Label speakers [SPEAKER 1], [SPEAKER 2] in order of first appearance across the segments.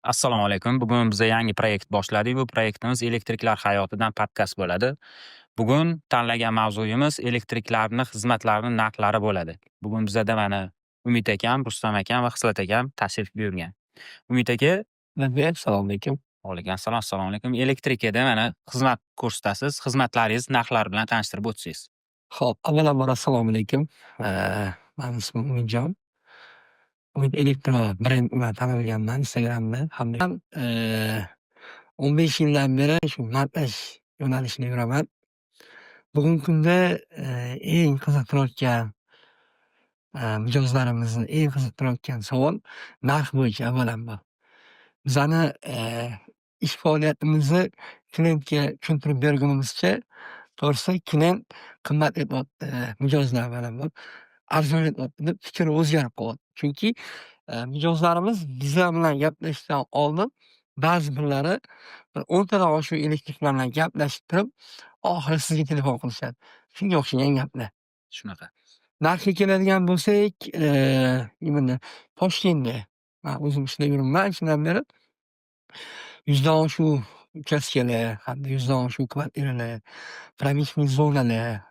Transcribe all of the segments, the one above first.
[SPEAKER 1] Assalomu alaykum. Bugun biza yangi proyekt boshladik. Bu proyektimiz elektriklar hayotidan podkast bo'ladi. Bugun tanlagan mavzuyimiz elektriklarni xizmatlarini narxlari bo'ladi. Bugun bizada mana Umid akam, Rustam akam va Xislat akam tashrif buyurgan. Umid aka,
[SPEAKER 2] Assalomu alaykum.
[SPEAKER 1] alaykum assalom, assalomu alaykum. Elektrikada mana xizmat ko'rsatasiz. Xizmatlaringiz narxlari bilan tanishtirib o'tsangiz.
[SPEAKER 2] Xo'p, avvalambor assalomu alaykum. Mani ismim Umidjon. Umid Elektro brend bilan tanilganman Instagramda hamda 15 yildan beri shu montaj yo'nalishida yuraman. Bugungi kunda eng qiziqtirayotgan mijozlarimizni eng qiziqtirayotgan savol narx bo'yicha avvalambor. Bizani ish faoliyatimizni klientga tushuntirib bergunimizcha to'g'risi klient qimmat aytyapti, mijozlar avvalambor arzon aytyapti deb fikri o'zgarib qolyapti. Chunki mijozlarimiz bizlar bilan gaplashishdan oldin ba'zi birlari bir 10 tadan oshiq elektriklar bilan gaplashib turib, oxiri sizga telefon qilishadi. Shunga o'xshagan gaplar.
[SPEAKER 1] Shunaqa.
[SPEAKER 2] Narxga keladigan bo'lsak, именно Toshkentda men o'zim ishlab yuribman anchadan beri. 100 dan oshiq uchastkalar hamda 100 dan oshiq kvartiralar, pромышленный zonalar,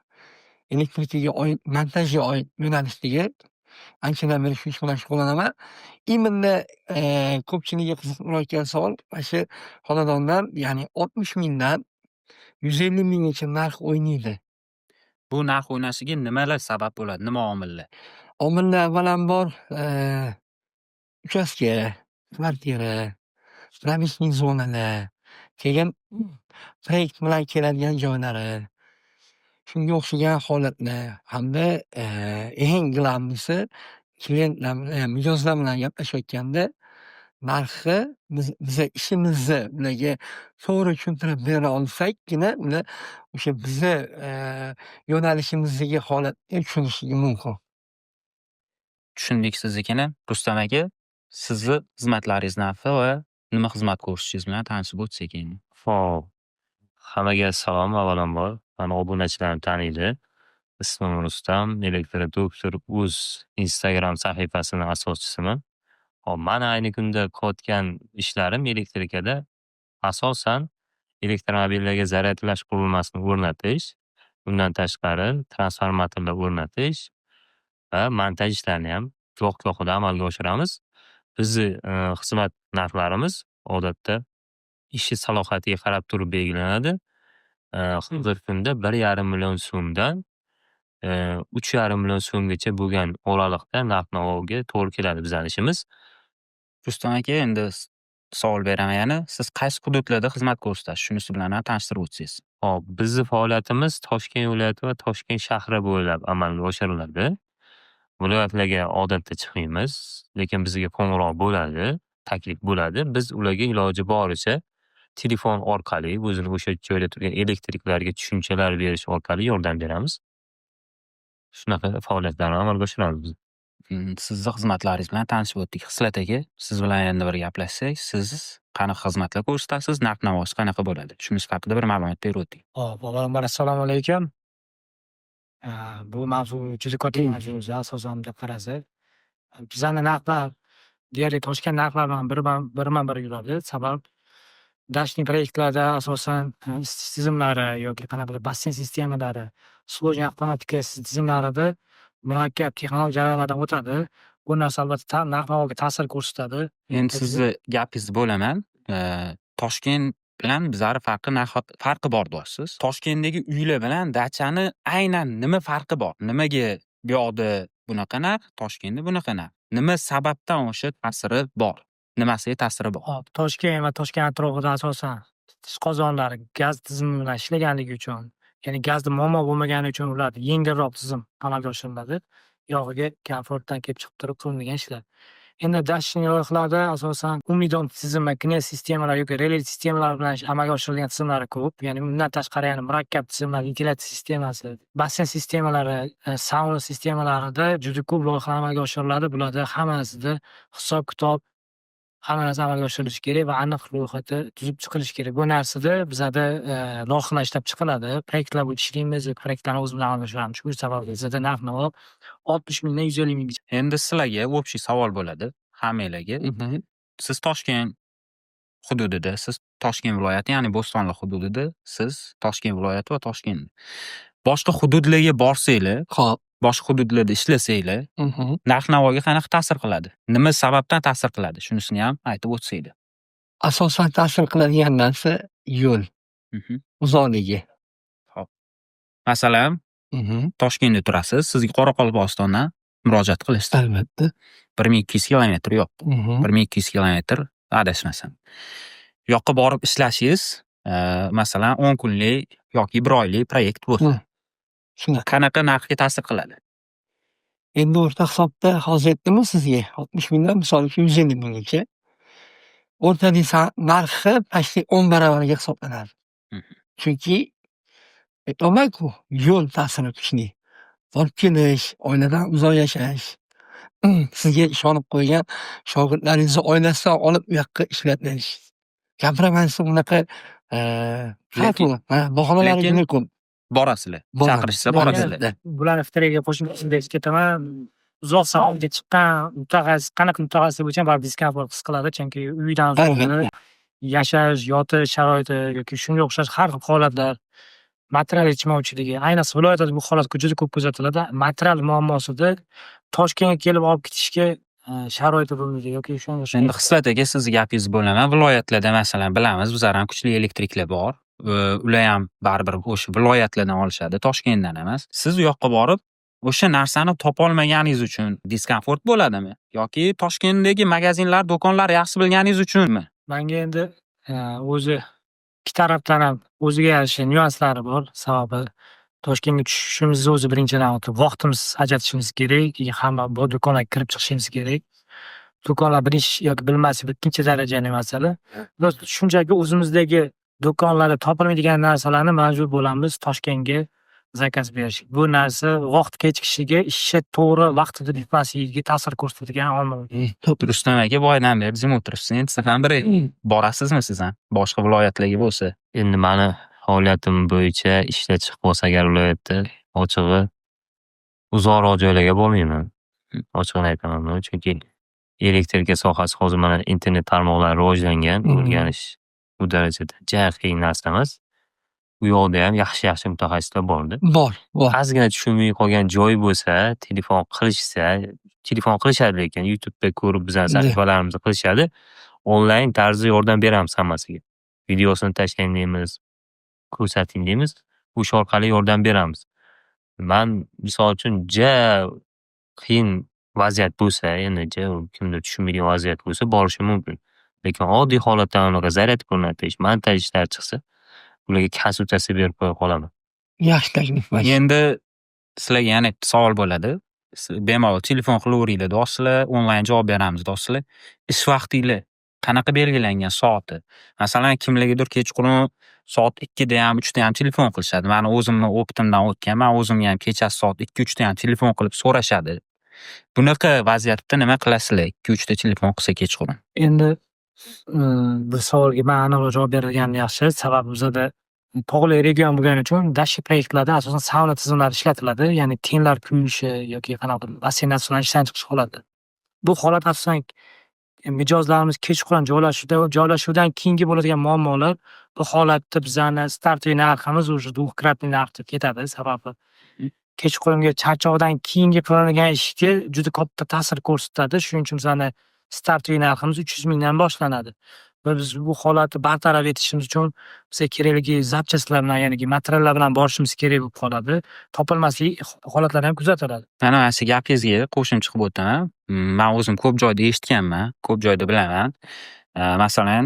[SPEAKER 2] elektrikaga oid, montajga oid yo'nalishdagi anchadan beri shu ish bilan shug'ullanaman. Именно ko'pchilikga qiziqtirayotgan savol mana shu xonadondan, ya'ni 60 mingdan 150 minggacha narx o'ynaydi.
[SPEAKER 1] Bu narx o'ynashiga nimalar sabab bo'ladi? Nima omillar?
[SPEAKER 2] Omillar avvalambor uchastka, kvartira, pромышленный zonalar, keyin proyekt bilan keladigan joylari, shunga o'xshagan holatlar hamda eng glavnisi klientlar bilan, mijozlar bilan gaplashayotganda narxi biza ishimizni ularga to'g'ri tushuntirib bera olsakgina ular o'sha bizni yo'nalishimizdagi holatga tushunishligi mumkin.
[SPEAKER 1] Tushundik siznikini. Rustam aka, sizni xizmatlaringiz narxi va nima xizmat ko'rsatishingiz bilan tanishib o'tsak endi.
[SPEAKER 3] Xo'p, hammaga assalom avvalambor. Mani obunachilarim taniydi. Ismim Rustam, elektrodoktor.uz Instagram sahifasini asoschisiman. Hop, mani ayni kunda qilayotgan ishlarim elektrikada asosan elektromobillarga zaryadlash qurilmasini o'rnatish, bundan tashqari transformatorlar o'rnatish va montaj ishlarini ham goh-gohida amalga oshiramiz. Bizni xizmat narxlarimiz odatda ishi salohiyatiga qarab turib belgilanadi. Hozirgi kunda 1,5 million so'mdan 3,5 million so'mgacha bo'lgan oraliqda narx-navoga to'g'ri keladi bizning ishimiz.
[SPEAKER 1] Rustam aka, endi savol beraman yana. Siz qaysi hududlarda xizmat ko'rsatasiz? Shunisi bilan ham tanishtirib o'tsangiz.
[SPEAKER 3] Hop, bizni faoliyatimiz Toshkent viloyati va Toshkent shahri bo'ylab amalga oshiriladi. Viloyatlarga odatda chiqmaymiz, lekin bizga qo'ng'iroq bo'ladi, taklif bo'ladi. Biz ularga iloji boricha telefon orqali o'zini o'sha joyda turgan elektriklarga tushunchalar berish orqali yordam beramiz. Shunaqa faoliyatlarni amalga oshiramiz biz.
[SPEAKER 1] Sizni xizmatlaringiz bilan tanishib o'tdik. Xislat aka, siz bilan endi bir gaplashsak, siz qanaqa xizmatlar ko'rsatasiz, narx-navosi qanaqa bo'ladi? Shunisi haqida bir ma'lumot berib o'ting.
[SPEAKER 4] Hop, avvalambor assalomu alaykum. Bu mavzu juda katta mavzu o'zi asosan deb qarasak. Bizani narxlar deyarli Toshkent narxlari bilan birma-bir yuradi. Sabab dashting proyektlarda asosan isitish tizimlari yoki qanaqadir basseyn sistemalari, sложный avtomatika tizimlarida murakkab texnologik jarayonlardan o'tadi. Bu narsa albatta narx-navoga ta'sir ko'rsatadi.
[SPEAKER 1] Endi sizni gapingizni bo'laman. Toshkent bilan bizari farqi bor deyapsiz. Toshkentdagi uylar bilan dachani aynan nima farqi bor? Nimaga bu yoqda bunaqa narx, Toshkentda bunaqa narx? Nima sababdan o'sha ta'siri bor? Nimasiga ta'siri bor?
[SPEAKER 4] Hop, Toshkent va Toshkent atrofida asosan isitish qozonlari gaz tizimi bilan ishlaganligi uchun, ya'ni gazda muammo bo'lmagani uchun ular yengilroq tizim amalga oshiriladi. Yog'iga komfortdan kelib chiqib turib qilinadigan ishlar. Endi dashting loyihalarda asosan umidon tizimi, knes sistemalar yoki relay sistemalar bilan amalga oshirilgan tizimlar ko'p. Ya'ni undan tashqari yana murakkab tizimlar, ventilyatsiya sistemasi, basseyn sistemalari, sauna sistemalarida juda ko'p loyihalar amalga oshiriladi. Bularda hammasida hisob-kitob hamma narsa amalga oshirilishi kerak va aniq ro'yxati tuzib chiqilishi kerak. Bu narsada bizada loyihalar ishlab chiqiladi. Proyektlar bo'yicha ishlaymiz, proyektlarni o'z bilan amalga oshiramiz. Shu sababli bizada narx-navo 60 mingdan 150 minggacha.
[SPEAKER 1] Endi sizlarga общий savol bo'ladi, hammanglarga. Siz Toshkent hududida siz Toshkent viloyati, ya'ni Bo'stonliq hududida siz Toshkent viloyati va Toshkent. Boshqa hududlarga borsanglar,
[SPEAKER 2] Xo'p.
[SPEAKER 1] boshqa hududlarda ishlasanglar,
[SPEAKER 2] Mhm.
[SPEAKER 1] narx-navoga qanaqa ta'sir qiladi? Nima sababdan ta'sir qiladi? Shunisini ham aytib o'tsanglar.
[SPEAKER 2] Asosan ta'sir qiladigan narsa yo'l
[SPEAKER 1] Mhm.
[SPEAKER 2] uzoqligi.
[SPEAKER 1] Hop. Masalan,
[SPEAKER 2] Mhm.
[SPEAKER 1] Toshkentda turasiz, sizga Qoraqalpog'istondan murojaat qilishdi.
[SPEAKER 2] Albatta.
[SPEAKER 1] 1200 kilometr yo'q.
[SPEAKER 2] Mhm.
[SPEAKER 1] 1200 kilometr adashmasam. Bu yoqqa borib ishlashingiz, masalan 10 kunlik yoki 1 oylik proyekt bo'lsa,
[SPEAKER 2] Shunaqa.
[SPEAKER 1] qanaqa narxga ta'sir qiladi?
[SPEAKER 2] Endi o'rta hisobda hozir aytdimu sizga 60 mingdan misol uchun 150 minggacha. O'rtaning narxi почти 10 baravarga hisoblanadi.
[SPEAKER 1] Mhm.
[SPEAKER 2] Chunki aytolmayku yo'l ta'siri kuchli. Borib kelish, oiladan uzoq yashash, sizga ishonib qo'ygan shogirdlaringizni oilasidan olib u yoqqa ishlatish. Gapiraman siz unaqa bahonalaringiz
[SPEAKER 1] lekin
[SPEAKER 2] juda ko'p.
[SPEAKER 1] Borasizlar.
[SPEAKER 2] Boramiz.
[SPEAKER 1] Chaqirishsa borasizlar.
[SPEAKER 2] Albatta.
[SPEAKER 4] Bularni fikriga qo'shimcha aytib ketaman. Uzoq savolga chiqqan mutaxassis, qanaqa mutaxassis bo'lsa ham baribir diskomfort his qiladi. Chunki uydan
[SPEAKER 2] Albatta.
[SPEAKER 4] yashash, yotish sharoiti yoki shunga o'xshash har xil holatlar, material yetishmovchiligi, ayniqsa viloyatlarda bu holat juda ko'p kuzatiladi. Material muammosida Toshkentga kelib olib ketishga sharoiti bo'lmaydi yoki shunga o'xshash.
[SPEAKER 1] Endi Xislat aka, sizni gapingizni bo'laman. Viloyatlarda masalan bilamiz, bizlar ham kuchli elektriklar bor. Ular ham baribir o'sha viloyatlardan olishadi, Toshkentdan emas. Siz u yoqqa borib o'sha narsani topolmaganingiz uchun diskomfort bo'ladimi? Yoki Toshkentdagi magazinlar, do'konlar yaxshi bilganingiz uchunmi?
[SPEAKER 4] Menga endi o'zi ikki tarafdan ham o'ziga yarasha nyuanslari bor. Sababi Toshkentga tushishimizni o'zi birinchidan vaqtimiz ajratishimiz kerak. Keyin hamma bu do'konlarga kirib chiqishimiz kerak. Do'konlar bilish yoki bilmaslik ikkinchi darajali masala. Biz shunchaki o'zimizdagi do'konlarda topilmaydigan narsalarni majbur bo'lamiz Toshkentga zakaz berish. Bu narsa vaqt kechikishiga, ishni to'g'ri vaqtida bitmasligiga ta'sir ko'rsatadigan omil.
[SPEAKER 1] Rustam aka, boyadan beri jim o'tiribsiz. Endi siz ham bir borasizmi siz ham? Boshqa viloyatlarga bo'lsa.
[SPEAKER 3] Endi mani faoliyatim bo'yicha ishga chiqib bo'lsa agar viloyatda ochig'i uzoqroq joylarga bormayman. Ochig'ini aytaman buni. Chunki elektrika sohasi hozir mana internet tarmoqlari rivojlangan, o'rganish bu darajada qiyin narsa emas. U yoqda ham yaxshi mutaxassislar borda.
[SPEAKER 2] Bor.
[SPEAKER 3] Ozgina tushunmay qolgan joy bo'lsa, telefon qilishadi, lekin YouTube'da ko'rib bizning sahifalarimizni qilishadi. Onlayn tarzda yordam beramiz hammasiga. Videosini tashlang deymiz, ko'rsating deymiz. O'sha orqali yordam beramiz. Men misol uchun qiyin vaziyat bo'lsa, endi kimdir tushunmaydigan vaziyat bo'lsa borishim mumkin. Lekin oddiy holatda unaqa zaryad o'rnatish, montaj ishlar chiqsa, ularga konsultatsiya berib qo'ya qolaman.
[SPEAKER 2] Yaxshi taklif.
[SPEAKER 1] Endi sizlarga yana bitta savol bo'ladi. Bemalol telefon qilaveringlar do'stlar, onlayn javob beramiz do'stlar. Ish vaqtinglar qanaqa belgilangan soati? Masalan, kimlargadir kechqurun soat 2 da ham, 3 da ham telefon qilishadi. Meni o'zimni opitimdan o'tgan. Men o'zimga ham kechasi soat 2-3 da ham telefon qilib so'rashadi. Bunaqa vaziyatda nima qilasizlar? 2-3 da telefon qilsa kechqurun.
[SPEAKER 4] Endi bu savolga men aniqroq javob berganim yaxshi. Sababi bizada tog'li region bo'lgani uchun dashtli proyektlarda asosan sauna tizimlari ishlatiladi. Ya'ni tenlar quyilishi yoki qanaqadir basseynlar bilan ishdan chiqish holati. Bu holat asosan mijozlarimiz kechqurun joylashuvdan keyingi bo'ladigan muammolar. Bu holatda bizani startli narximiz уже двухкратный narxga ketadi. Sababi kechqurungi charchoqdan keyingi qilinadigan ishga juda katta ta'sir ko'rsatadi. Shuning uchun bizani startli narximiz 300 mingdan boshlanadi. Va biz bu holatni bartaraf etishimiz uchun bizga kerakligi zapchastlar bilan, ya'ni materiallar bilan borishimiz kerak bo'lib qoladi. Topilmasligi holatlari ham kuzatiladi.
[SPEAKER 1] Mana shu gapingizga qo'shimcha qilib o'taman. Men o'zim ko'p joyda eshitganman, ko'p joyda bilaman. Masalan,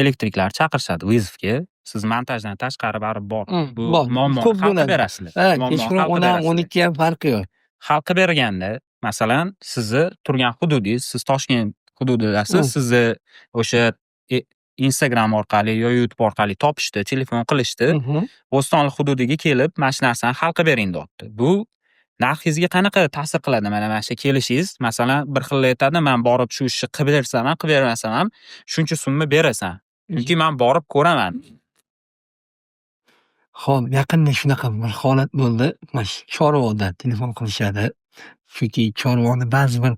[SPEAKER 1] elektriklar chaqirishadi vizovga. Siz montajdan tashqari barib bor. Bu muammo hal berasizlar.
[SPEAKER 2] Kechqurun 10-12 ham farqi yo'q.
[SPEAKER 1] Hal qilib berganda, masalan, sizni turgan hududingiz, siz Toshkent hududidasiz, sizni o'sha Instagram orqali yo YouTube orqali topishdi, telefon qilishdi. Bo'stonliq hududiga kelib, mana shu narsani hal qilib bering deyapti. Bu narxingizga qanaqa ta'sir qiladi? Mana shu kelishingiz, masalan, bir xil aytadi, men borib shu ishni qilib bersam ham, qilib bermasam ham shuncha summa berasan. Chunki men borib ko'raman.
[SPEAKER 2] Xo'p, yaqinda shunaqa bir holat bo'ldi. Mana shu Chorvoqda telefon qilishadi. Chunki Chorvoqni ba'zi bir